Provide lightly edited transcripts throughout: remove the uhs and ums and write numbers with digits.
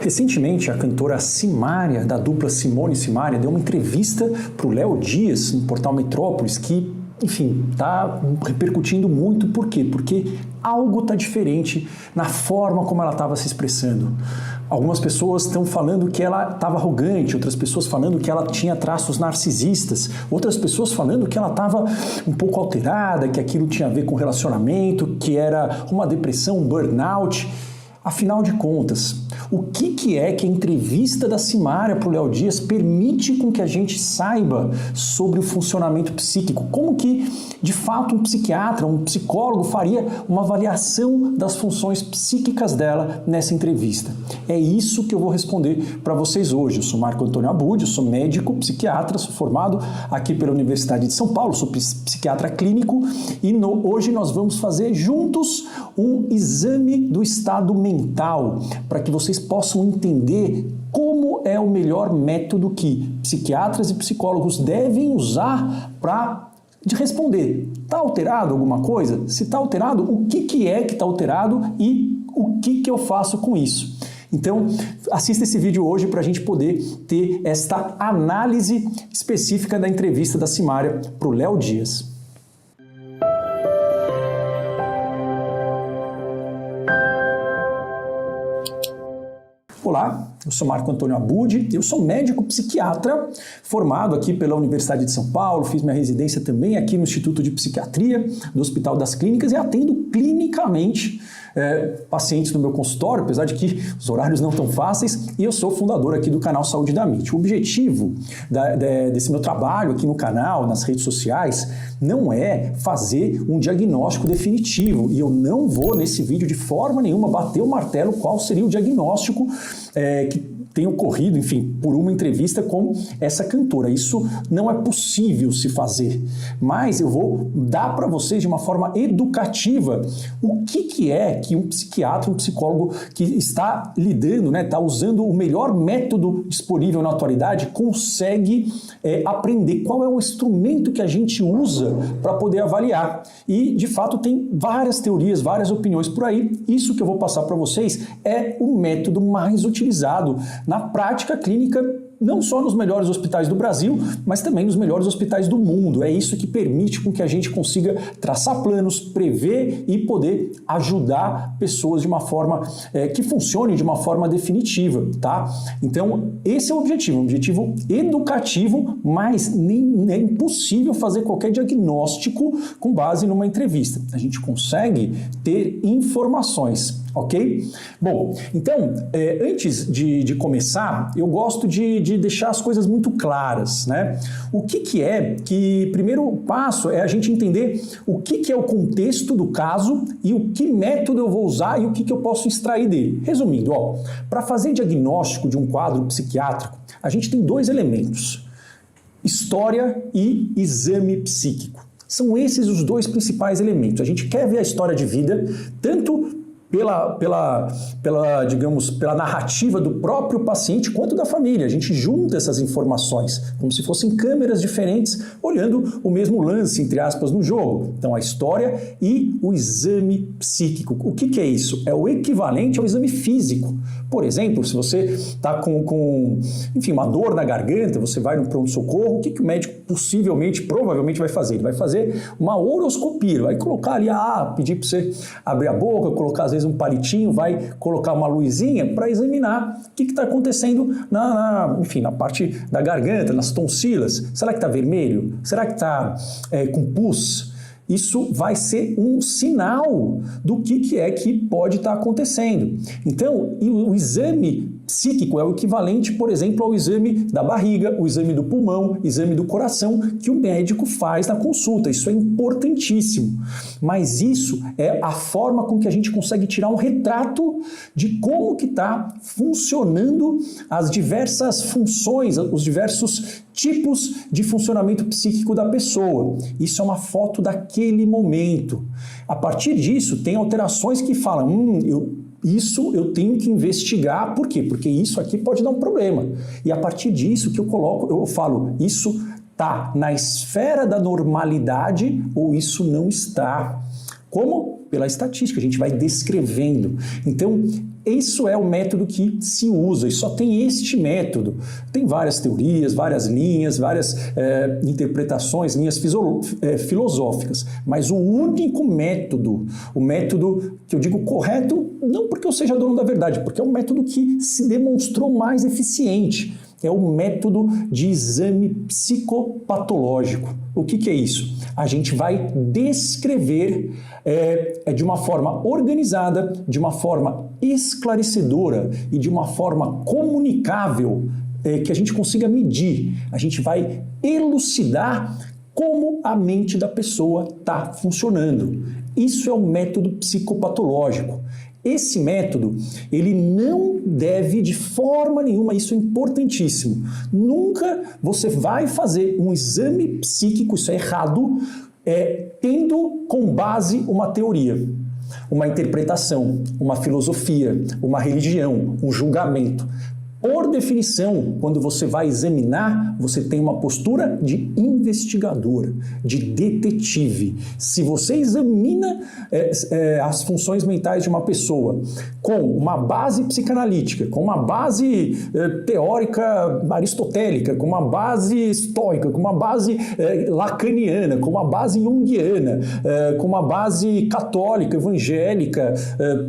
Recentemente, a cantora Simária, da dupla Simone e Simária, deu uma entrevista para o Léo Dias, no portal Metrópolis, que, enfim, está repercutindo muito. Por quê? Porque algo está diferente na forma como ela estava se expressando. Algumas pessoas estão falando que ela estava arrogante, outras pessoas falando que ela tinha traços narcisistas, outras pessoas falando que ela estava um pouco alterada, que aquilo tinha a ver com relacionamento, que era uma depressão, um burnout. Afinal de contas, o que é que a entrevista da Simária para o Léo Dias permite com que a gente saiba sobre o funcionamento psíquico? Como que, de fato, um psiquiatra, um psicólogo faria uma avaliação das funções psíquicas dela nessa entrevista? É isso que eu vou responder para vocês hoje. Eu sou Marco Antônio Abud, eu sou médico, psiquiatra, sou formado aqui pela Universidade de São Paulo, sou psiquiatra clínico e hoje nós vamos fazer juntos um exame do estado mental para que vocês possam entender como é o melhor método que psiquiatras e psicólogos devem usar para responder. Está alterado alguma coisa? Se está alterado, o que é que está alterado e o que eu faço com isso? Então, assista esse vídeo hoje para a gente poder ter esta análise específica da entrevista da Simária para o Léo Dias. Olá, eu sou Marco Antônio Abud, eu sou médico psiquiatra, formado aqui pela Universidade de São Paulo, fiz minha residência também aqui no Instituto de Psiquiatria do Hospital das Clínicas e atendo clinicamente pacientes no meu consultório, apesar de que os horários não tão fáceis, e eu sou fundador aqui do canal Saúde da Mente. O objetivo desse meu trabalho aqui no canal, nas redes sociais, não é fazer um diagnóstico definitivo, e eu não vou nesse vídeo de forma nenhuma bater o martelo qual seria o diagnóstico que tem ocorrido, enfim, por uma entrevista com essa cantora. Isso não é possível se fazer, mas eu vou dar para vocês de uma forma educativa o que é que um psiquiatra, um psicólogo que está lidando, está usando o melhor método disponível na atualidade, consegue aprender qual é o instrumento que a gente usa para poder avaliar. E, de fato, tem várias teorias, várias opiniões por aí. Isso que eu vou passar para vocês é o método mais utilizado na prática clínica, não só nos melhores hospitais do Brasil, mas também nos melhores hospitais do mundo. É isso que permite com que a gente consiga traçar planos, prever e poder ajudar pessoas de uma forma que funcione de uma forma definitiva, tá? Então, esse é o objetivo, um objetivo educativo, mas nem é impossível fazer qualquer diagnóstico com base numa entrevista. A gente consegue ter informações. Ok? Bom, então, antes de começar, eu gosto de deixar as coisas muito claras, né? O que é que, primeiro passo é a gente entender o que é o contexto do caso e o que método eu vou usar e o que eu posso extrair dele. Resumindo, para fazer diagnóstico de um quadro psiquiátrico, a gente tem dois elementos: história e exame psíquico. São esses os dois principais elementos. A gente quer ver a história de vida, tanto digamos, pela narrativa do próprio paciente quanto da família. A gente junta essas informações, como se fossem câmeras diferentes, olhando o mesmo lance, entre aspas, no jogo. Então, a história e o exame psíquico. O que é isso? É o equivalente ao exame físico. Por exemplo, se você está com uma dor na garganta, você vai no pronto-socorro, o que o médico provavelmente vai fazer? Ele vai fazer uma uroscopia, vai colocar ali, pedir para você abrir a boca, colocar às vezes um palitinho, vai colocar uma luzinha para examinar o que está acontecendo na parte da garganta, nas tonsilas. Será que está vermelho? Será que está com pus? Isso vai ser um sinal do que é que pode estar acontecendo. Então, o exame psíquico é o equivalente, por exemplo, ao exame da barriga, o exame do pulmão, exame do coração, que o médico faz na consulta. Isso é importantíssimo. Mas isso é a forma com que a gente consegue tirar um retrato de como que está funcionando as diversas funções, os diversos tipos de funcionamento psíquico da pessoa. Isso é uma foto daquele momento. A partir disso, tem alterações que falam, isso eu tenho que investigar. Por quê? Porque isso aqui pode dar um problema. E a partir disso que eu falo, isso está na esfera da normalidade ou isso não está. Como Pela estatística, a gente vai descrevendo. Então, isso é o método que se usa, e só tem este método. Tem várias teorias, várias linhas, várias interpretações, linhas filosóficas, mas o único método, o método que eu digo correto, não porque eu seja dono da verdade, porque é o método que se demonstrou mais eficiente. É o método de exame psicopatológico. O que é isso? A gente vai descrever de uma forma organizada, de uma forma esclarecedora e de uma forma comunicável que a gente consiga medir. A gente vai elucidar como a mente da pessoa está funcionando. Isso é o método psicopatológico. Esse método, ele não deve de forma nenhuma, isso é importantíssimo, nunca você vai fazer um exame psíquico, isso é errado, tendo com base uma teoria, uma interpretação, uma filosofia, uma religião, um julgamento. Por definição, quando você vai examinar, você tem uma postura de investigador, de detetive. Se você examina as funções mentais de uma pessoa com uma base psicanalítica, com uma base teórica aristotélica, com uma base estoica, com uma base lacaniana, com uma base junguiana, com uma base católica, evangélica,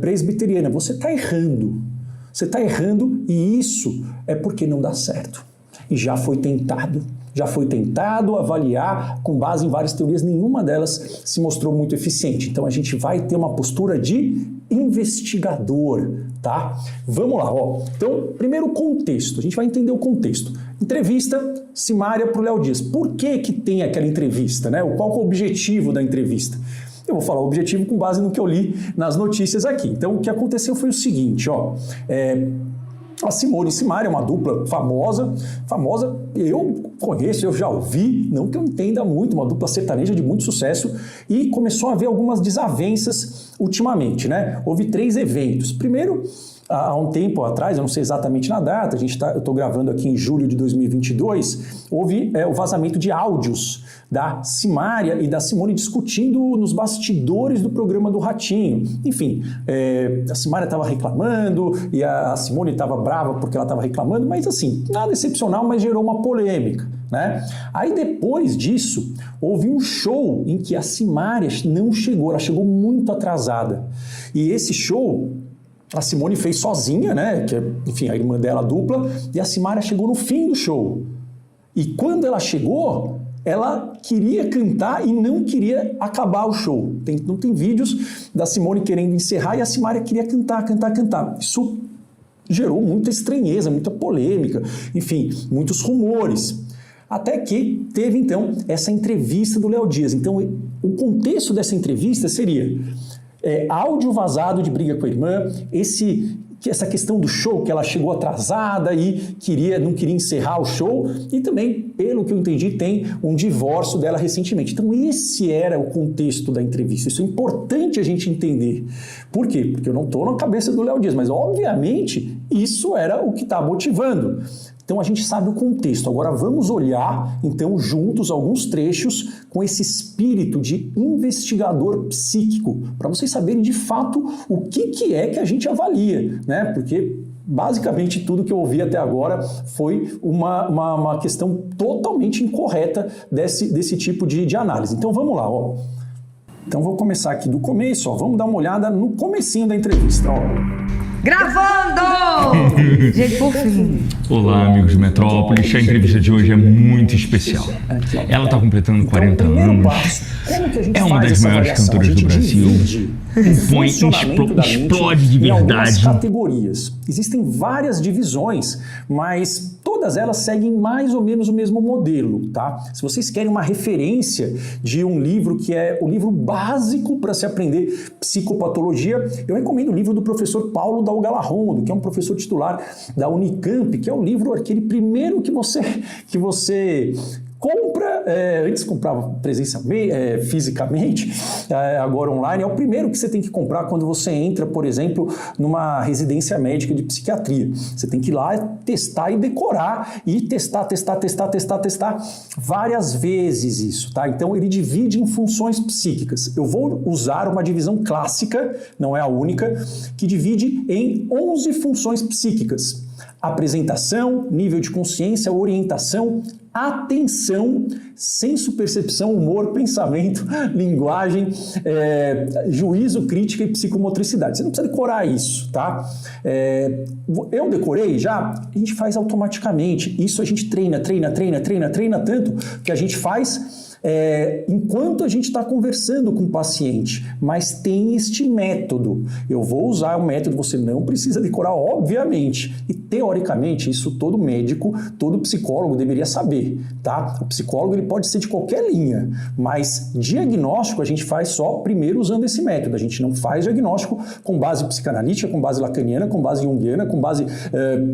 presbiteriana, você está errando. Você está errando e isso é porque não dá certo. E já foi tentado avaliar com base em várias teorias, nenhuma delas se mostrou muito eficiente. Então a gente vai ter uma postura de investigador, tá? Vamos lá, ó. Então, primeiro o contexto, a gente vai entender o contexto. Entrevista Simária para o Léo Dias. Por que tem aquela entrevista, né? Qual é o objetivo da entrevista? Eu vou falar o objetivo com base no que eu li nas notícias aqui. Então, o que aconteceu foi o seguinte, ó. A Simone e Simária é uma dupla famosa, eu conheço, eu já ouvi, não que eu entenda muito, uma dupla sertaneja de muito sucesso, e começou a haver algumas desavenças ultimamente, né? Houve 3 eventos. Primeiro, há um tempo atrás, eu não sei exatamente na data, eu estou gravando aqui em julho de 2022, houve o vazamento de áudios da Simária e da Simone discutindo nos bastidores do programa do Ratinho. Enfim, a Simária estava reclamando e a Simone estava brava porque ela estava reclamando, mas assim, nada excepcional, mas gerou uma polêmica, né? Aí depois disso, houve um show em que a Simária não chegou, ela chegou muito atrasada. E esse show a Simone fez sozinha, né? Que é, enfim, a irmã dela dupla, e a Simária chegou no fim do show. E quando ela chegou, ela queria cantar e não queria acabar o show. Não tem vídeos da Simone querendo encerrar e a Simária queria cantar. Isso gerou muita estranheza, muita polêmica, enfim, muitos rumores. Até que teve, então, essa entrevista do Léo Dias. Então, o contexto dessa entrevista seria áudio vazado de briga com a irmã, essa questão do show, que ela chegou atrasada e não queria encerrar o show, e também, pelo que eu entendi, tem um divórcio dela recentemente. Então esse era o contexto da entrevista. Isso é importante a gente entender. Por quê? Porque eu não estou na cabeça do Léo Dias, mas obviamente isso era o que está motivando. Então a gente sabe o contexto. Agora vamos olhar, então, juntos alguns trechos com esse espírito de investigador psíquico, para vocês saberem de fato o que é que a gente avalia, né? Porque basicamente tudo que eu ouvi até agora foi uma questão totalmente incorreta desse tipo de análise. Então vamos lá, ó. Então vou começar aqui do começo, ó. Vamos dar uma olhada no comecinho da entrevista, ó. Gravando! Gente, por fim. Olá, amigos de Metrópolis. A entrevista de hoje é muito especial. Ela está completando 40 anos. É uma das maiores cantoras do Brasil. Compõe, explode de verdade. Categorias. Existem várias divisões, mas todas elas seguem mais ou menos o mesmo modelo, tá? Se vocês querem uma referência de um livro que é o livro básico para se aprender psicopatologia, eu recomendo o livro do professor Paulo Dalgalarrondo, que é um professor titular da Unicamp, que é o livro, aquele primeiro que você compra, antes comprava fisicamente, agora online, é o primeiro que você tem que comprar quando você entra, por exemplo, numa residência médica de psiquiatria. Você tem que ir lá testar e decorar, e testar várias vezes isso, tá? Então ele divide em funções psíquicas. Eu vou usar uma divisão clássica, não é a única, que divide em 11 funções psíquicas. Apresentação, nível de consciência, orientação, atenção, senso, percepção, humor, pensamento, linguagem, juízo, crítica e psicomotricidade. Você não precisa decorar isso, tá? Eu decorei já? A gente faz automaticamente. Isso a gente treina tanto que a gente faz enquanto a gente está conversando com o paciente, mas tem este método. Eu vou usar o método, você não precisa decorar, obviamente, e teoricamente isso todo médico, todo psicólogo deveria saber, tá? O psicólogo ele pode ser de qualquer linha, mas diagnóstico a gente faz só primeiro usando esse método. A gente não faz diagnóstico com base psicanalítica, com base lacaniana, com base junguiana, com base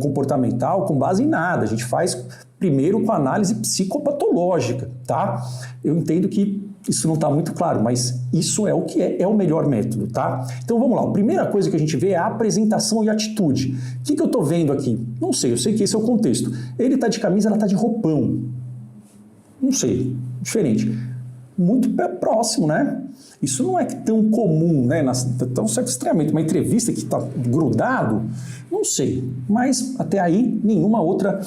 comportamental, com base em nada. A gente faz primeiro com análise psicopatológica, tá? Eu entendo que isso não está muito claro, mas isso é o que é o melhor método, tá? Então vamos lá, a primeira coisa que a gente vê é a apresentação e atitude. O que eu estou vendo aqui? Não sei, eu sei que esse é o contexto. Ele está de camisa, ela está de roupão. Não sei, diferente. Muito próximo, né? Isso não é tão comum, né? Tão certo estranhamento. Uma entrevista que está grudado, não sei. Mas até aí, nenhuma outra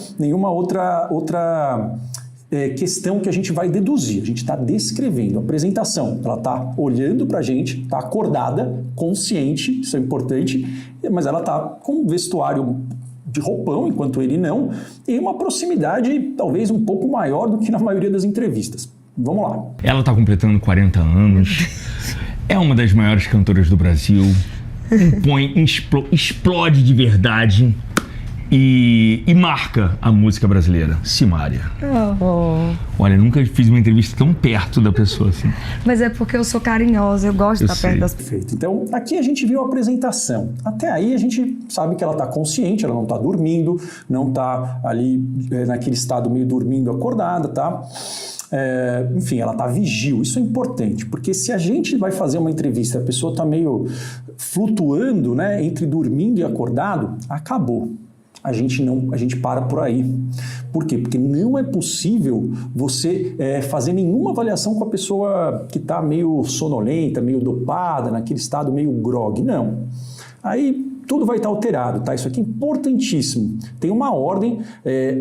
questão que a gente vai deduzir. A gente está descrevendo. A apresentação, ela está olhando para a gente, está acordada, consciente, isso é importante, mas ela está com um vestuário de roupão, enquanto ele não, e uma proximidade talvez um pouco maior do que na maioria das entrevistas. Vamos lá. Ela está completando 40 anos, é uma das maiores cantoras do Brasil, explode de verdade e marca a música brasileira. Simária. Olha, nunca fiz uma entrevista tão perto da pessoa assim. Mas é porque eu sou carinhosa, eu gosto de estar perto das pessoas. Perfeito. Então, aqui a gente viu a apresentação. Até aí a gente sabe que ela está consciente, ela não está dormindo, não está ali naquele estado meio dormindo, acordada, tá? Enfim, ela está vigil. Isso é importante, porque se a gente vai fazer uma entrevista e a pessoa está meio flutuando, né, entre dormindo e acordado, acabou. A gente para por aí. Por quê? Porque não é possível você fazer nenhuma avaliação com a pessoa que está meio sonolenta, meio dopada, naquele estado meio grog. Não. Aí tudo vai estar alterado, tá? Isso aqui é importantíssimo. Tem uma ordem,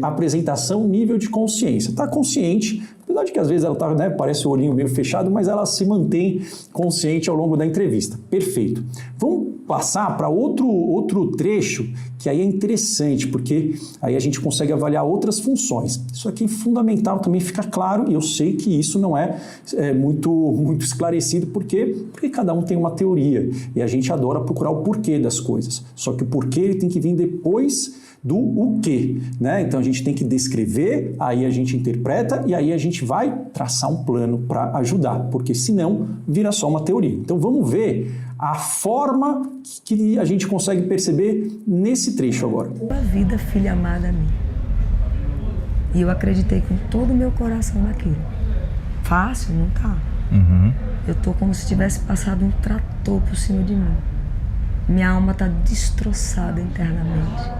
apresentação, nível de consciência. Está consciente, apesar de que às vezes ela tá, né, parece o olhinho meio fechado, mas ela se mantém consciente ao longo da entrevista. Perfeito. Vamos passar para outro trecho que aí é interessante, porque aí a gente consegue avaliar outras funções. Isso aqui é fundamental, também fica claro, e eu sei que isso não é muito esclarecido, porque cada um tem uma teoria, e a gente adora procurar o porquê das coisas. Só que o porquê ele tem que vir depois do o quê, né? Então a gente tem que descrever, aí a gente interpreta e aí a gente vai traçar um plano para ajudar, porque senão vira só uma teoria. Então vamos ver a forma que a gente consegue perceber nesse trecho agora. Uma vida, filha amada minha. E eu acreditei com todo o meu coração naquilo. Fácil? Não tá. Uhum. Eu tô como se tivesse passado um trator por cima de mim. Minha alma tá destroçada internamente.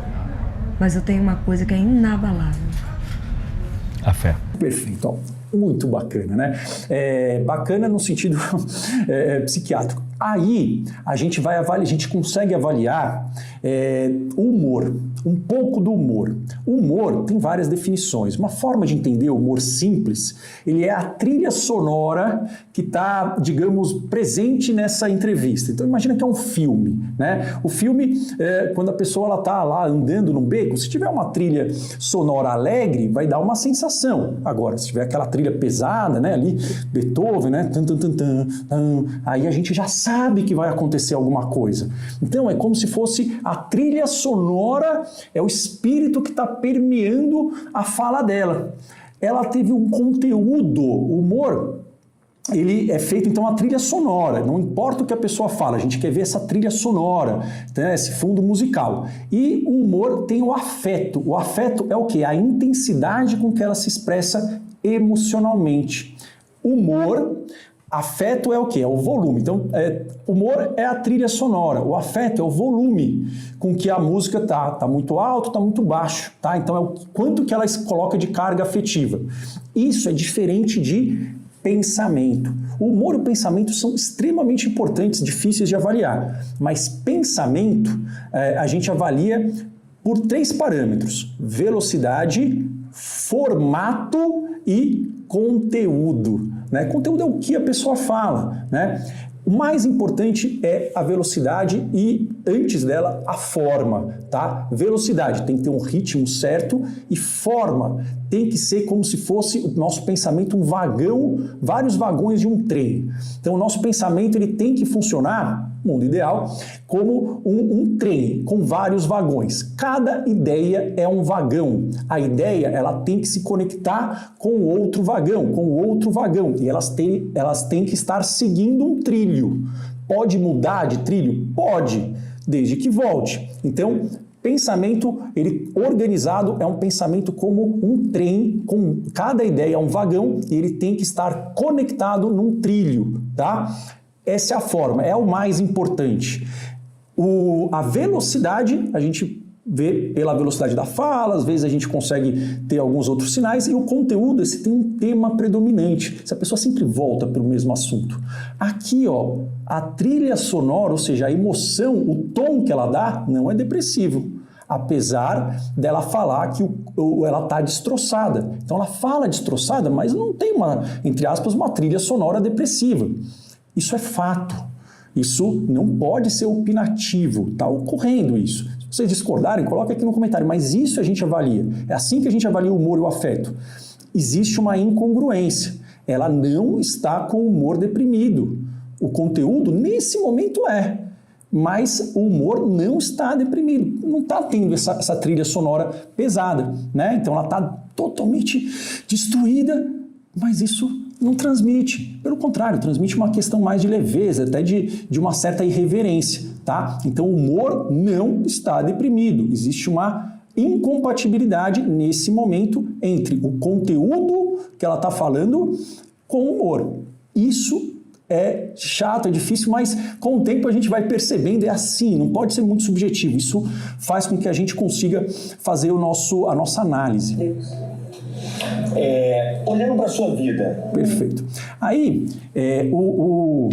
Mas eu tenho uma coisa que é inabalável. A fé. Perfeito, ó. Muito bacana, né? Bacana no sentido psiquiátrico. Aí a gente vai avaliar, a gente consegue avaliar o humor, um pouco do humor. O humor tem várias definições. Uma forma de entender o humor simples, ele é a trilha sonora que está, digamos, presente nessa entrevista. Então imagina que é um filme, né? O filme, quando a pessoa está lá andando num beco, se tiver uma trilha sonora alegre, vai dar uma sensação. Agora, se tiver aquela trilha pesada, né, ali, Beethoven, né, aí a gente já sabe que vai acontecer alguma coisa. Então é como se fosse a trilha sonora, é o espírito que está permeando a fala dela. Ela teve um conteúdo, o humor, ele é feito então a trilha sonora, não importa o que a pessoa fala, a gente quer ver essa trilha sonora, né, esse fundo musical. E o humor tem o afeto é o quê? A intensidade com que ela se expressa emocionalmente. Humor, afeto é o quê? É o volume. Então, humor é a trilha sonora, o afeto é o volume com que a música tá muito alto, tá muito baixo, tá? Então, é o quanto que ela coloca de carga afetiva. Isso é diferente de pensamento. O humor e o pensamento são extremamente importantes, difíceis de avaliar, mas pensamento a gente avalia por 3 parâmetros: velocidade, formato e conteúdo. Né? Conteúdo é o que a pessoa fala. Né? O mais importante é a velocidade e, antes dela, a forma. Tá? Velocidade tem que ter um ritmo certo e forma tem que ser como se fosse o nosso pensamento um vagão, vários vagões de um trem. Então, o nosso pensamento ele tem que funcionar, mundo ideal, como um trem com vários vagões. Cada ideia é um vagão. A ideia ela tem que se conectar com o outro vagão, e elas têm que estar seguindo um trilho. Pode mudar de trilho? Pode, desde que volte. Então, pensamento ele organizado é um pensamento como um trem, com cada ideia é um vagão e ele tem que estar conectado num trilho, tá? Essa é a forma, é o mais importante. A velocidade, a gente vê pela velocidade da fala, às vezes a gente consegue ter alguns outros sinais, e o conteúdo, esse tem um tema predominante. Se a pessoa sempre volta para o mesmo assunto. Aqui, ó, a trilha sonora, ou seja, a emoção, o tom que ela dá, não é depressivo. Apesar dela falar que ela está destroçada. Então ela fala destroçada, mas não tem entre aspas, uma trilha sonora depressiva. Isso é fato. Isso não pode ser opinativo. Está ocorrendo isso. Se vocês discordarem, coloquem aqui no comentário. Mas isso a gente avalia. É assim que a gente avalia o humor e o afeto. Existe uma incongruência. Ela não está com o humor deprimido. O conteúdo, nesse momento, mas o humor não está deprimido. Não está tendo essa trilha sonora pesada. Né? Então ela está totalmente destruída, mas isso não transmite. Pelo contrário, transmite uma questão mais de leveza, até de uma certa irreverência. Tá? Então o humor não está deprimido. Existe uma incompatibilidade nesse momento entre o conteúdo que ela está falando com o humor. Isso é chato, é difícil, mas com o tempo a gente vai percebendo, é assim, não pode ser muito subjetivo. Isso faz com que a gente consiga fazer a nossa análise. Olhando para a sua vida. Perfeito. Aí, o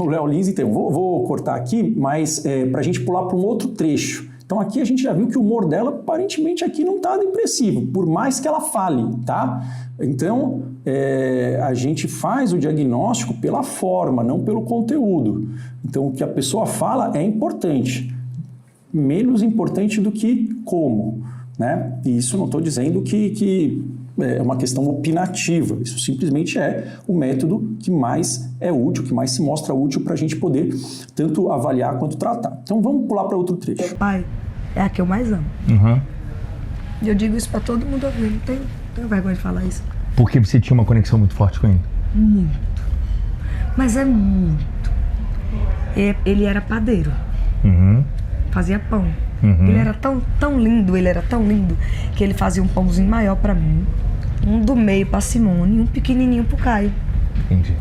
Léo Lins, então, vou cortar aqui, mas para a gente pular para um outro trecho. Então aqui a gente já viu que o humor dela, aparentemente, aqui não está depressivo, por mais que ela fale, tá? Então, a gente faz o diagnóstico pela forma, não pelo conteúdo. Então, o que a pessoa fala é importante, menos importante do que como, né? E isso não estou dizendo que é uma questão opinativa, isso simplesmente é o método que mais é útil, que mais se mostra útil para a gente poder tanto avaliar quanto tratar. Então vamos pular para outro trecho. Pai é a que eu mais amo. Uhum. E eu digo isso para todo mundo ouvir, não tenho vergonha de falar isso. Porque você tinha uma conexão muito forte com ele? Muito. Mas é muito. Ele era padeiro. Uhum. Fazia pão. Uhum. Ele era tão lindo, que ele fazia um pãozinho maior para mim, um do meio para Simone e um pequenininho pro Caio. Entendi.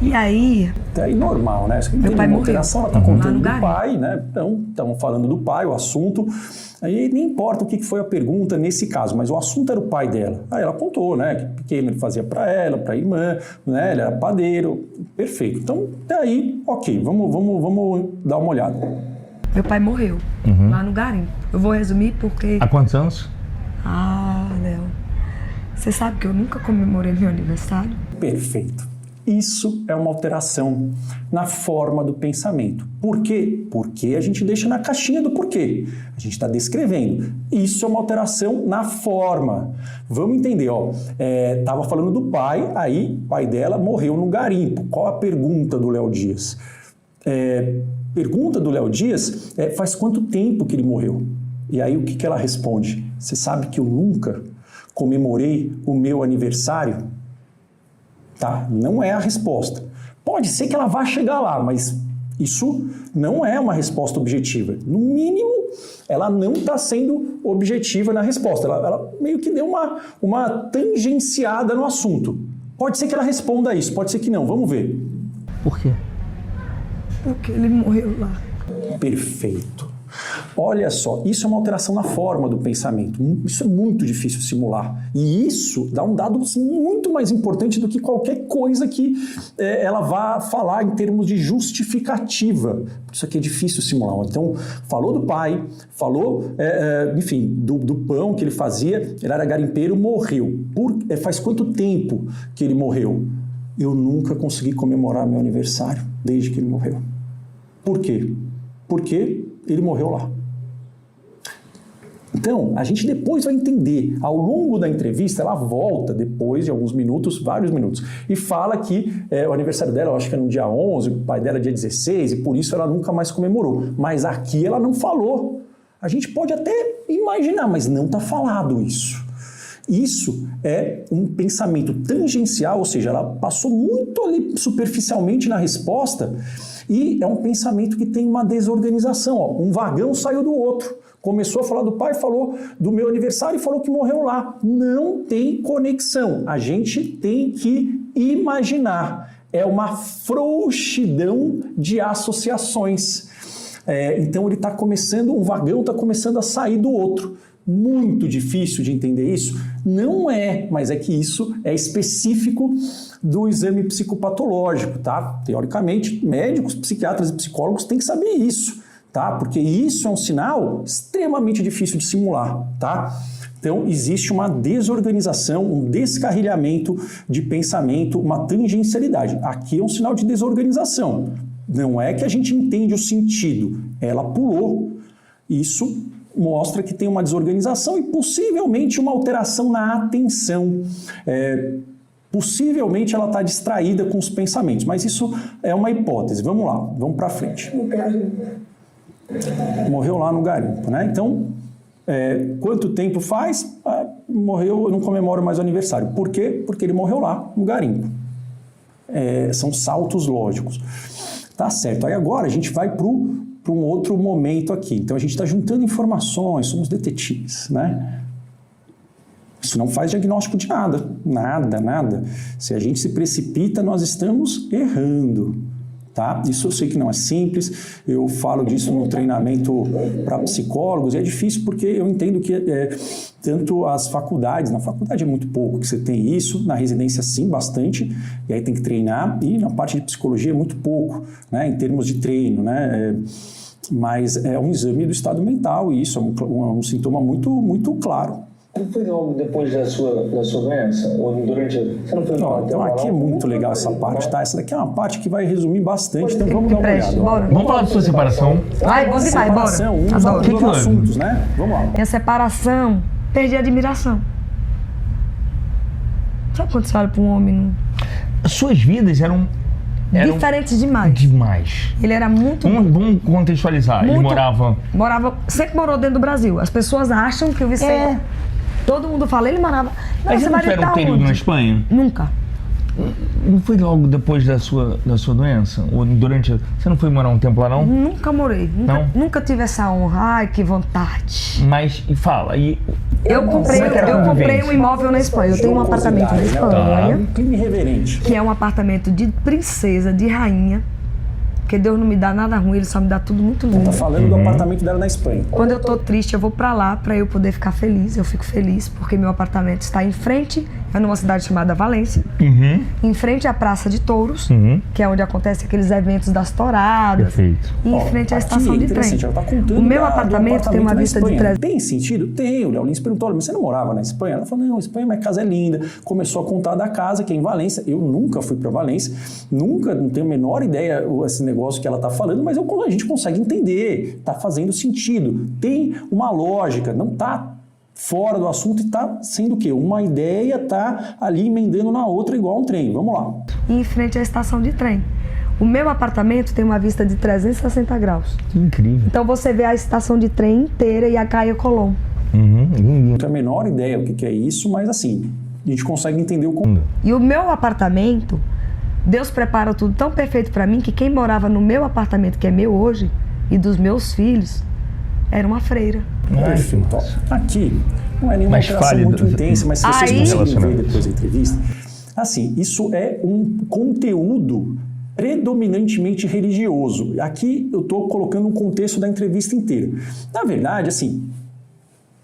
E aí... É normal, né? Meu pai morreu. Ela está contando do pai, né? Então, estamos falando do pai, o assunto. Aí nem importa o que foi a pergunta nesse caso, mas o assunto era o pai dela. Aí ela contou, né? Que pequeno ele fazia para ela, para a irmã, né? Ele era padeiro. Perfeito. Então, daí, ok, vamos dar uma olhada. Meu pai morreu, lá no garimpo. Eu vou resumir porque... Há quantos anos? Léo, você sabe que eu nunca comemorei meu aniversário? Perfeito. Isso é uma alteração na forma do pensamento. Por quê? Porque a gente deixa na caixinha do porquê. A gente está descrevendo. Isso é uma alteração na forma. Vamos entender, ó. Tava falando do pai, aí o pai dela morreu no garimpo. Qual a pergunta do Léo Dias? Pergunta do Léo Dias faz quanto tempo que ele morreu? E aí o que ela responde? Você sabe que eu nunca comemorei o meu aniversário? Tá? Não é a resposta. Pode ser que ela vá chegar lá, mas Isso não é uma resposta objetiva. No mínimo, ela não está sendo objetiva na resposta. Ela meio que deu uma tangenciada no assunto. Pode ser que ela responda a isso, pode ser que não. Vamos ver. Por quê? Porque ele morreu lá. Perfeito. Olha só, isso é uma alteração na forma do pensamento. Isso é muito difícil simular. E isso dá um dado muito mais importante do que qualquer coisa que ela vá falar em termos de justificativa. Isso aqui é difícil simular. Então, falou do pai, falou, enfim, do pão que ele fazia, ele era garimpeiro, morreu. Faz quanto tempo que ele morreu? Eu nunca consegui comemorar meu aniversário desde que ele morreu. Por quê? Porque ele morreu lá. Então, a gente depois vai entender. Ao longo da entrevista, ela volta depois de alguns minutos, vários minutos, e fala que o aniversário dela, eu acho que é no dia 11, o pai dela é dia 16, e por isso ela nunca mais comemorou. Mas aqui ela não falou. A gente pode até imaginar, mas não está falado isso. Isso é um pensamento tangencial, ou seja, ela passou muito ali superficialmente na resposta, e é um pensamento que tem uma desorganização. Ó. Um vagão saiu do outro. Começou a falar do pai, falou do meu aniversário e falou que morreu lá. Não tem conexão. A gente tem que imaginar. É uma frouxidão de associações. Então ele está começando, um vagão está começando a sair do outro. Muito difícil de entender isso? Não é, mas é que isso é específico do exame psicopatológico, tá? Teoricamente, médicos, psiquiatras e psicólogos têm que saber isso, tá? Porque isso é um sinal extremamente difícil de simular, tá? Então, existe uma desorganização, um descarrilhamento de pensamento, uma tangencialidade. Aqui é um sinal de desorganização. Não é que a gente entende o sentido, ela pulou. Isso mostra que tem uma desorganização e possivelmente uma alteração na atenção. Possivelmente ela está distraída com os pensamentos, mas isso é uma hipótese. Vamos lá, vamos para frente. Morreu lá no garimpo, né? Então, quanto tempo faz? Morreu, eu não comemoro mais o aniversário. Por quê? Porque ele morreu lá no garimpo. São saltos lógicos. Tá certo. Aí agora a gente vai para um outro momento aqui. Então a gente está juntando informações, somos detetives, né? Isso não faz diagnóstico de nada, nada. Se a gente se precipita, nós estamos errando, tá? Isso eu sei que não é simples, eu falo disso no treinamento para psicólogos, e é difícil porque eu entendo que tanto as faculdades, na faculdade é muito pouco que você tem isso, na residência sim, bastante, e aí tem que treinar, e na parte de psicologia é muito pouco, né, em termos de treino, né? Mas é um exame do estado mental, e isso é um sintoma muito, muito claro. Não foi logo depois da sua doença? Ou durante... Você não foi mal? Então aqui é muito legal essa parte, tá? Essa daqui é uma parte que vai resumir bastante, então vamos dar uma olhada. Bora. Vamos falar da sua separação? Vai, bom demais, bora. Separação, um dos assuntos, né? Vamos lá. Minha separação, perdi a admiração. Sabe quando você olha para um homem? Suas vidas eram Diferentes demais. Demais. Ele era muito... Vamos contextualizar. Ele morava... Sempre morou dentro do Brasil. As pessoas acham que o Vicente... Todo mundo fala, ele morava... Mas você não tiveram um período na Espanha? Nunca. Não foi logo depois da sua doença? Ou durante... Você não foi morar um tempo lá, não? Nunca morei. Nunca tive essa honra. Ai, que vontade. Mas, e fala, eu comprei um imóvel na Espanha. Eu tenho um apartamento na Espanha. Um clima irreverente. Que é um apartamento de princesa, de rainha. Porque Deus não me dá nada ruim, Ele só me dá tudo muito lindo. Tá falando do apartamento dela na Espanha. Quando eu tô triste, eu vou pra lá pra eu poder ficar feliz. Eu fico feliz porque meu apartamento está em frente, é numa cidade chamada Valência, em frente à Praça de Touros, que é onde acontecem aqueles eventos das touradas. Perfeito. E em frente à estação de trem. Ela tá contando O meu apartamento tem uma vista de 300. Tem sentido? Tem. O Léo Lins perguntou, mas você não morava na Espanha? Ela falou, não, Espanha, minha casa é linda. Começou a contar da casa, que é em Valência. Eu nunca fui pra Valência, não tenho a menor ideia esse negócio que ela tá falando, mas a gente consegue entender, tá fazendo sentido. Tem uma lógica, não tá fora do assunto e tá sendo o quê? Uma ideia tá ali emendando na outra igual um trem. Vamos lá. E em frente à estação de trem. O meu apartamento tem uma vista de 360 graus. Que incrível. Então você vê a estação de trem inteira e a Caia Colom. Não tenho a menor ideia o que é isso, mas assim, a gente consegue entender o como. E o meu apartamento Deus prepara tudo tão perfeito para mim que quem morava no meu apartamento, que é meu hoje, e dos meus filhos, era uma freira. Perfeito. Aqui não é nenhuma alteração muito intensa, mas se vocês conseguirem ver depois da entrevista, assim, isso é um conteúdo predominantemente religioso. Aqui eu estou colocando um contexto da entrevista inteira. Na verdade, assim,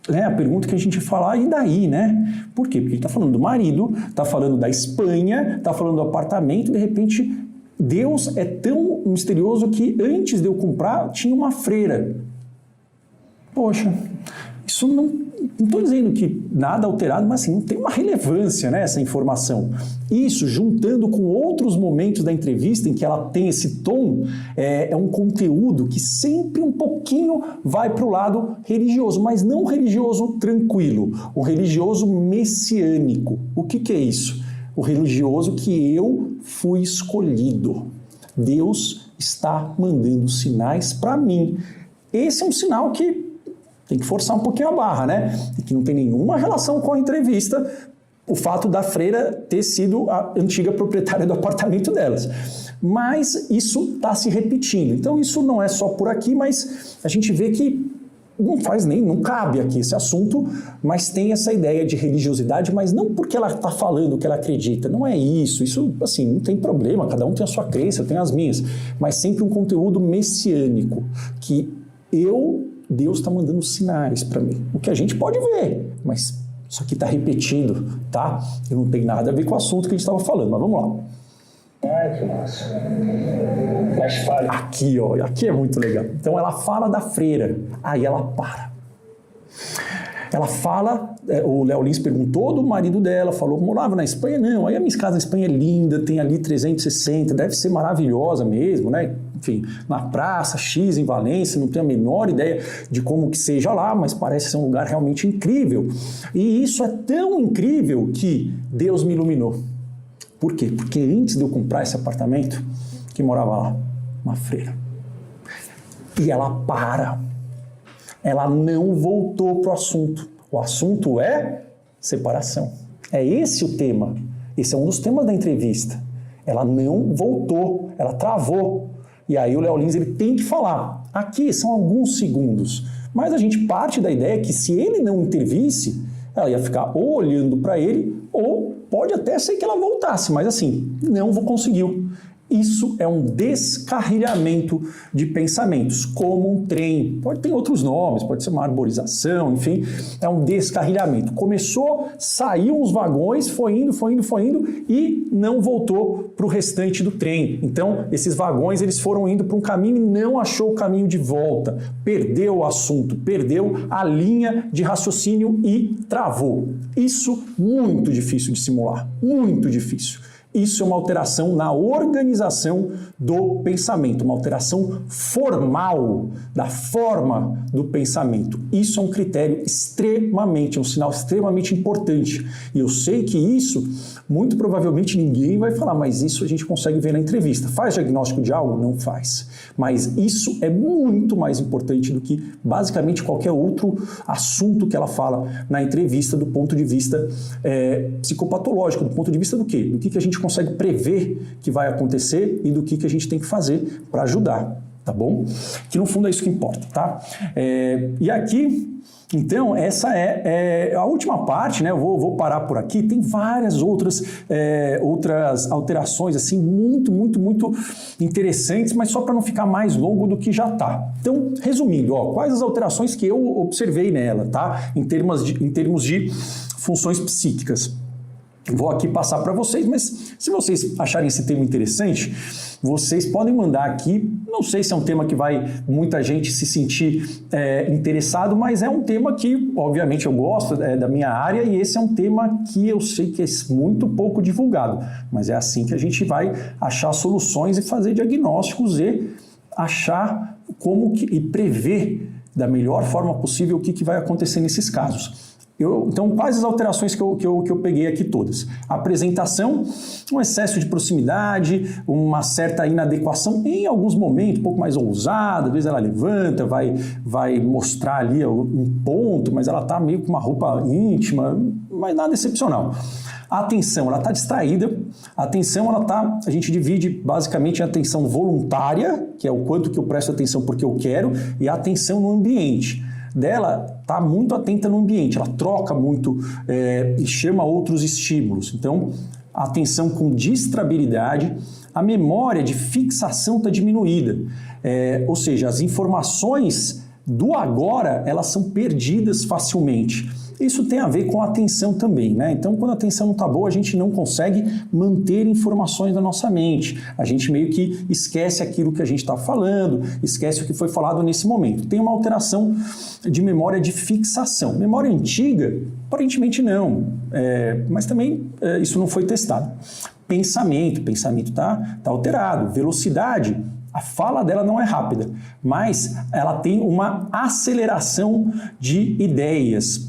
a pergunta que a gente fala, e daí, né? Por quê? Porque ele está falando do marido, está falando da Espanha, está falando do apartamento, de repente, Deus é tão misterioso que antes de eu comprar, tinha uma freira. Poxa, isso não estou dizendo que nada alterado, mas assim, não tem uma relevância, né, essa informação. Isso, juntando com outros momentos da entrevista em que ela tem esse tom, é um conteúdo que sempre um pouquinho vai para o lado religioso, mas não religioso tranquilo, o religioso messiânico. O que é isso? O religioso que eu fui escolhido. Deus está mandando sinais para mim. Esse é um sinal que tem que forçar um pouquinho a barra, né? E que não tem nenhuma relação com a entrevista, o fato da freira ter sido a antiga proprietária do apartamento delas. Mas isso está se repetindo. Então isso não é só por aqui, mas a gente vê que não cabe aqui esse assunto, mas tem essa ideia de religiosidade, mas não porque ela está falando o que ela acredita, não é isso, assim, não tem problema, cada um tem a sua crença, eu tenho as minhas, mas sempre um conteúdo messiânico, que Deus está mandando sinais para mim. O que a gente pode ver, mas isso aqui está repetindo, tá? E não tem nada a ver com o assunto que a gente estava falando, mas vamos lá. Ai, que massa. Mas fala. Aqui, ó, aqui é muito legal. Então ela fala da freira, aí ela para. Ela fala, o Léo Lins perguntou do marido dela, falou, morava na Espanha? Não, aí a minha casa na Espanha é linda, tem ali 360, deve ser maravilhosa mesmo, né? Enfim, na praça X em Valência, não tenho a menor ideia de como que seja lá, mas parece ser um lugar realmente incrível. E isso é tão incrível que Deus me iluminou. Por quê? Porque antes de eu comprar esse apartamento, que morava lá, uma freira. E ela para. Ela não voltou para o assunto. O assunto é separação. É esse o tema. Esse é um dos temas da entrevista. Ela não voltou, ela travou. E aí o Léo Lins ele tem que falar. Aqui são alguns segundos. Mas a gente parte da ideia que se ele não intervisse, ela ia ficar ou olhando para ele, ou pode até ser que ela voltasse. Mas assim, não conseguiu. Isso é um descarrilhamento de pensamentos, como um trem. Pode ter outros nomes, pode ser uma arborização, enfim, é um descarrilhamento. Começou, saiu os vagões, foi indo e não voltou para o restante do trem. Então, esses vagões eles foram indo para um caminho e não achou o caminho de volta. Perdeu o assunto, perdeu a linha de raciocínio e travou. Isso muito difícil de simular, muito difícil. Isso é uma alteração na organização do pensamento, uma alteração formal da forma do pensamento. Isso é um critério extremamente, um sinal extremamente importante. E eu sei que isso, muito provavelmente ninguém vai falar, mas isso a gente consegue ver na entrevista. Faz diagnóstico de algo? Não faz. Mas isso é muito mais importante do que basicamente qualquer outro assunto que ela fala na entrevista do ponto de vista psicopatológico, do ponto de vista do quê? Do que a gente consegue prever que vai acontecer e do que a gente tem que fazer para ajudar, tá bom? Que no fundo é isso que importa, tá? E aqui, então, essa é a última parte, né? Eu vou parar por aqui. Tem várias outras alterações, assim, muito interessantes, mas só para não ficar mais longo do que já tá. Então, resumindo, quais as alterações que eu observei nela, tá? Em termos de funções psíquicas. Vou aqui passar para vocês, mas se vocês acharem esse tema interessante, vocês podem mandar aqui. Não sei se é um tema que vai muita gente se sentir interessado, mas é um tema que, obviamente, eu gosto da minha área e esse é um tema que eu sei que é muito pouco divulgado, mas é assim que a gente vai achar soluções e fazer diagnósticos e achar e prever da melhor forma possível o que vai acontecer nesses casos. Então, quais as alterações que eu peguei aqui todas? Apresentação, um excesso de proximidade, uma certa inadequação em alguns momentos, um pouco mais ousada, às vezes ela levanta, vai mostrar ali um ponto, mas ela está meio com uma roupa íntima, mas nada excepcional. A atenção, ela está distraída. A atenção, a gente divide basicamente a atenção voluntária, que é o quanto que eu presto atenção porque eu quero, e a atenção no ambiente. Dela está muito atenta no ambiente, ela troca muito e chama outros estímulos. Então, a atenção com distrabilidade, a memória de fixação está diminuída. Ou seja, as informações do agora, elas são perdidas facilmente. Isso tem a ver com a atenção também, né? Então, quando a atenção não está boa, a gente não consegue manter informações na nossa mente. A gente meio que esquece aquilo que a gente está falando, esquece o que foi falado nesse momento. Tem uma alteração de memória de fixação. Memória antiga, aparentemente não, mas também isso não foi testado. Pensamento está alterado. Velocidade, a fala dela não é rápida, mas ela tem uma aceleração de ideias.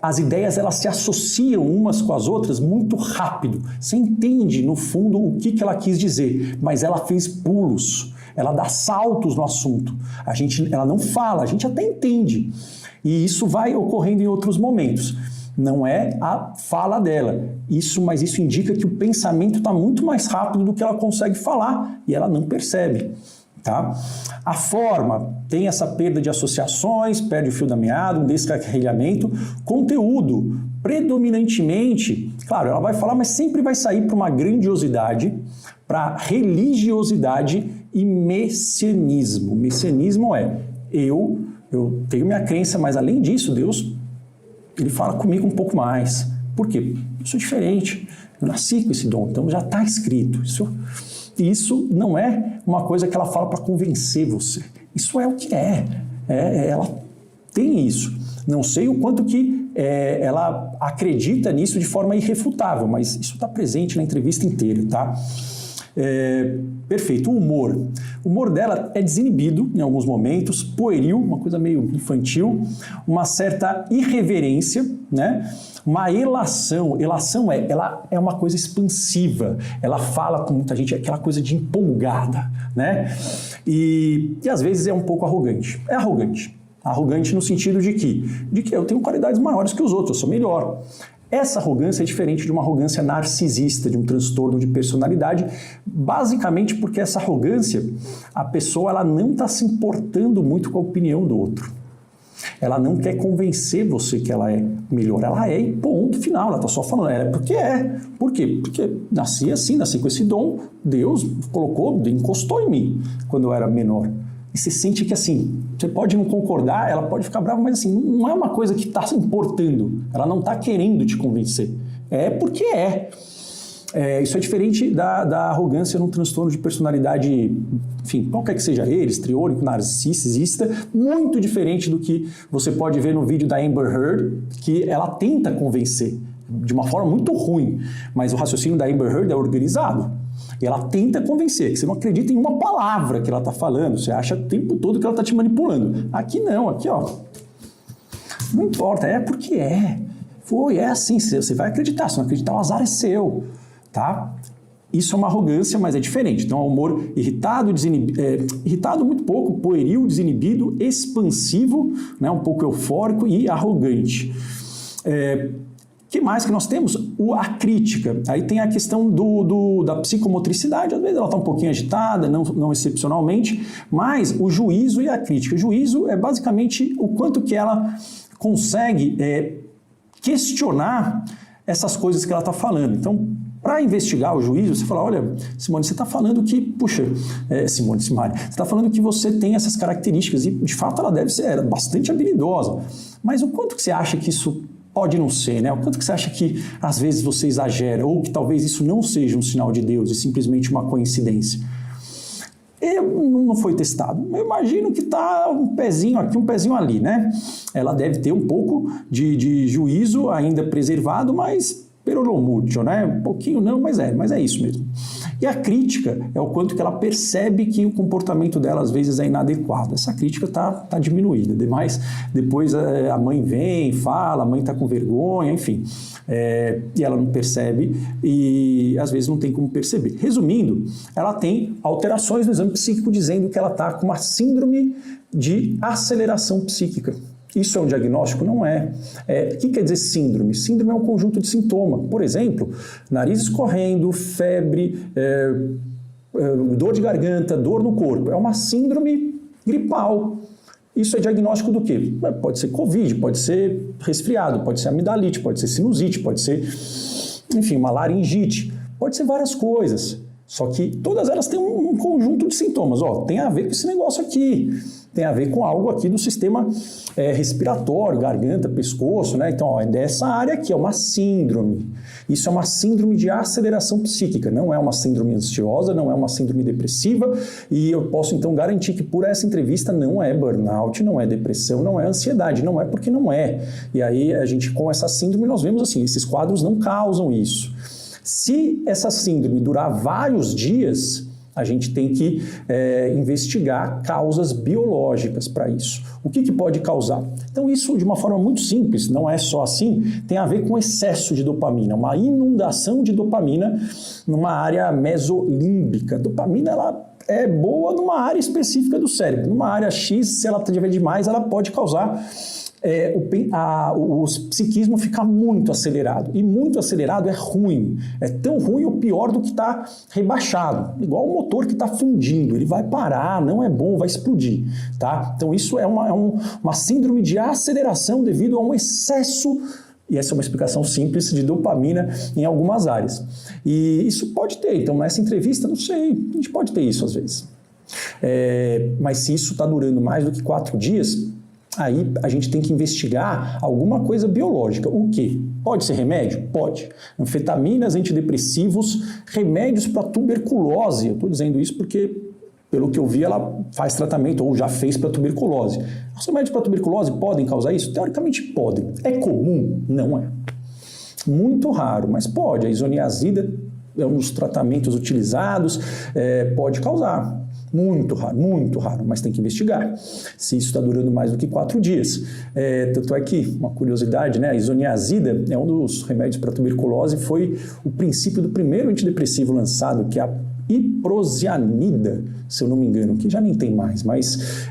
As ideias, elas se associam umas com as outras muito rápido. Você entende, no fundo, o que ela quis dizer, mas ela fez pulos, ela dá saltos no assunto. Ela não fala, a gente até entende. E isso vai ocorrendo em outros momentos. Não é a fala dela. Mas isso indica que o pensamento está muito mais rápido do que ela consegue falar e ela não percebe. Tá? A forma tem essa perda de associações, perde o fio da meada, um descarrilhamento. Conteúdo, predominantemente, claro, ela vai falar, mas sempre vai sair para uma grandiosidade, para religiosidade e messianismo. Messianismo eu tenho minha crença, mas além disso, Deus, ele fala comigo um pouco mais. Por quê? Eu sou diferente, eu nasci com esse dom, então já está escrito. Isso não é uma coisa que ela fala para convencer você. Isso é o que é. Ela tem isso. Não sei o quanto que ela acredita nisso de forma irrefutável, mas isso está presente na entrevista inteira, tá? Perfeito. O humor. O humor dela é desinibido em alguns momentos, pueril, uma coisa meio infantil, uma certa irreverência, né? Uma elação. Elação ela é uma coisa expansiva. Ela fala com muita gente, aquela coisa de empolgada, né? E às vezes é um pouco arrogante. É arrogante. Arrogante no sentido de que eu tenho qualidades maiores que os outros, eu sou melhor. Essa arrogância é diferente de uma arrogância narcisista, de um transtorno de personalidade, basicamente porque essa arrogância, a pessoa ela não está se importando muito com a opinião do outro. Ela não quer convencer você que ela é melhor. Ela é e ponto final. Ela está só falando, porque é. Por quê? Porque nasci assim, nasci com esse dom. Deus encostou em mim quando eu era menor. E você sente que assim, você pode não concordar, ela pode ficar brava, mas assim, não é uma coisa que está se importando. Ela não está querendo te convencer. É porque é. Isso é diferente da arrogância num transtorno de personalidade, enfim, qualquer que seja ele, histriônico, narcisista, muito diferente do que você pode ver no vídeo da Amber Heard, que ela tenta convencer de uma forma muito ruim, mas o raciocínio da Amber Heard é organizado. E ela tenta convencer, que você não acredita em uma palavra que ela está falando, você acha o tempo todo que ela está te manipulando. Aqui não, aqui ó, não importa, é porque é. É assim, você vai acreditar, se não acreditar o azar é seu. Tá? Isso é uma arrogância, mas é diferente. Então, é um humor irritado, irritado muito pouco, pueril, desinibido, expansivo, né? Um pouco eufórico e arrogante. Que mais que nós temos? A crítica. Aí tem a questão da psicomotricidade. Às vezes ela está um pouquinho agitada, não excepcionalmente, mas o juízo e a crítica. O juízo é basicamente o quanto que ela consegue questionar essas coisas que ela está falando. Então, para investigar o juízo, você fala, olha, Simone, você está falando que, puxa, Simone, você está falando que você tem essas características e, de fato, ela deve ser bastante habilidosa. Mas o quanto que você acha que isso pode não ser, né? O quanto que você acha que, às vezes, você exagera ou que talvez isso não seja um sinal de Deus e simplesmente uma coincidência? Não foi testado. Eu imagino que está um pezinho aqui, um pezinho ali, né? Ela deve ter um pouco de juízo ainda preservado, mas Pero mucho, né? Um pouquinho não, mas é isso mesmo. E a crítica é o quanto que ela percebe que o comportamento dela às vezes é inadequado. Essa crítica tá diminuída. Depois a mãe vem, fala, a mãe tá com vergonha, enfim. E ela não percebe e às vezes não tem como perceber. Resumindo, ela tem alterações no exame psíquico dizendo que ela está com uma síndrome de aceleração psíquica. Isso é um diagnóstico? Não é. O que quer dizer síndrome? Síndrome é um conjunto de sintomas. Por exemplo, nariz escorrendo, febre, dor de garganta, dor no corpo. É uma síndrome gripal. Isso é diagnóstico do quê? Pode ser Covid, pode ser resfriado, pode ser amidalite, pode ser sinusite, pode ser, enfim, uma laringite. Pode ser várias coisas. Só que todas elas têm um conjunto de sintomas. Tem a ver com esse negócio aqui. Tem a ver com algo aqui do sistema respiratório, garganta, pescoço, né? Então, é dessa área aqui, é uma síndrome. Isso é uma síndrome de aceleração psíquica, não é uma síndrome ansiosa, não é uma síndrome depressiva, e eu posso então garantir que por essa entrevista não é burnout, não é depressão, não é ansiedade, não é porque não é. E aí a gente, com essa síndrome, nós vemos assim, esses quadros não causam isso. Se essa síndrome durar vários dias, a gente tem que investigar causas biológicas para isso. O que pode causar? Então isso, de uma forma muito simples, não é só assim, tem a ver com excesso de dopamina, uma inundação de dopamina numa área mesolímbica. Dopamina, ela é boa numa área específica do cérebro. Numa área X, se ela tiver demais, ela pode causar o psiquismo ficar muito acelerado. E muito acelerado é ruim. É tão ruim ou pior do que está rebaixado. Igual o motor que está fundindo. Ele vai parar, não é bom, vai explodir. Tá? Então isso é uma síndrome de aceleração devido a um excesso, e essa é uma explicação simples, de dopamina em algumas áreas. E isso pode ter. Então nessa entrevista, não sei, a gente pode ter isso às vezes. Mas se isso está durando mais do que 4 dias... aí a gente tem que investigar alguma coisa biológica. O quê? Pode ser remédio? Pode. Anfetaminas, antidepressivos, remédios para tuberculose. Eu estou dizendo isso porque, pelo que eu vi, ela faz tratamento ou já fez para tuberculose. Os remédios para tuberculose podem causar isso? Teoricamente podem. É comum? Não é. Muito raro, mas pode. A isoniazida é um dos tratamentos utilizados, pode causar. Muito raro, mas tem que investigar se isso está durando mais do que 4 dias. Tanto é que, uma curiosidade, né, a isoniazida é um dos remédios para tuberculose, foi o princípio do primeiro antidepressivo lançado, que é a iprosianida, se eu não me engano, que já nem tem mais, mas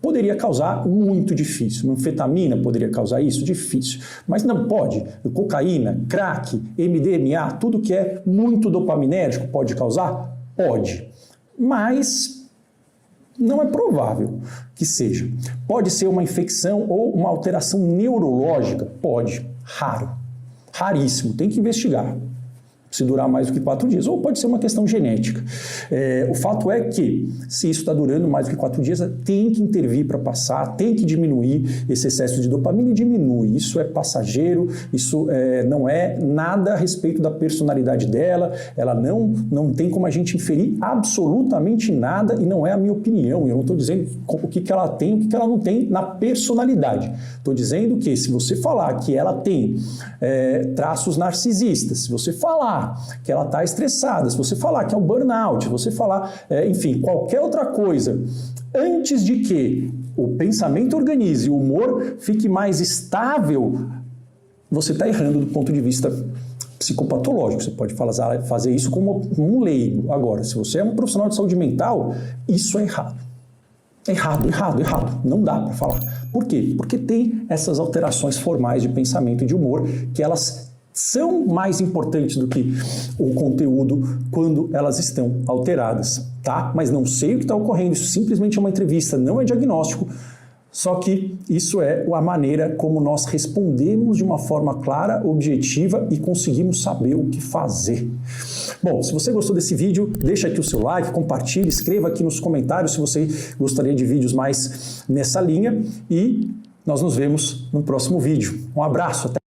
poderia causar muito difícil. Uma anfetamina poderia causar isso? Difícil. Mas não pode. Cocaína, crack, MDMA, tudo que é muito dopaminérgico pode causar? Pode. Mas não é provável que seja. Pode ser uma infecção ou uma alteração neurológica? Pode. Raro. Raríssimo. Tem que investigar. Se durar mais do que 4 dias. Ou pode ser uma questão genética. O fato é que, se isso está durando mais do que 4 dias, tem que intervir para passar, tem que diminuir esse excesso de dopamina e diminui. Isso é passageiro, isso não é nada a respeito da personalidade dela, ela não tem como a gente inferir absolutamente nada e não é a minha opinião. Eu não estou dizendo o que ela tem, o que ela não tem na personalidade. Estou dizendo que se você falar que ela tem traços narcisistas, se você falar que ela está estressada, se você falar que é o burnout, se você falar, enfim, qualquer outra coisa, antes de que o pensamento organize, o humor fique mais estável, você está errando do ponto de vista psicopatológico. Você pode fazer isso como um leigo. Agora, se você é um profissional de saúde mental, isso é errado. Errado. Não dá para falar. Por quê? Porque tem essas alterações formais de pensamento e de humor que elas são mais importantes do que o conteúdo quando elas estão alteradas, tá? Mas não sei o que está ocorrendo, isso simplesmente é uma entrevista, não é diagnóstico, só que isso é a maneira como nós respondemos de uma forma clara, objetiva e conseguimos saber o que fazer. Bom, se você gostou desse vídeo, deixa aqui o seu like, compartilhe, escreva aqui nos comentários se você gostaria de vídeos mais nessa linha e nós nos vemos no próximo vídeo. Um abraço, até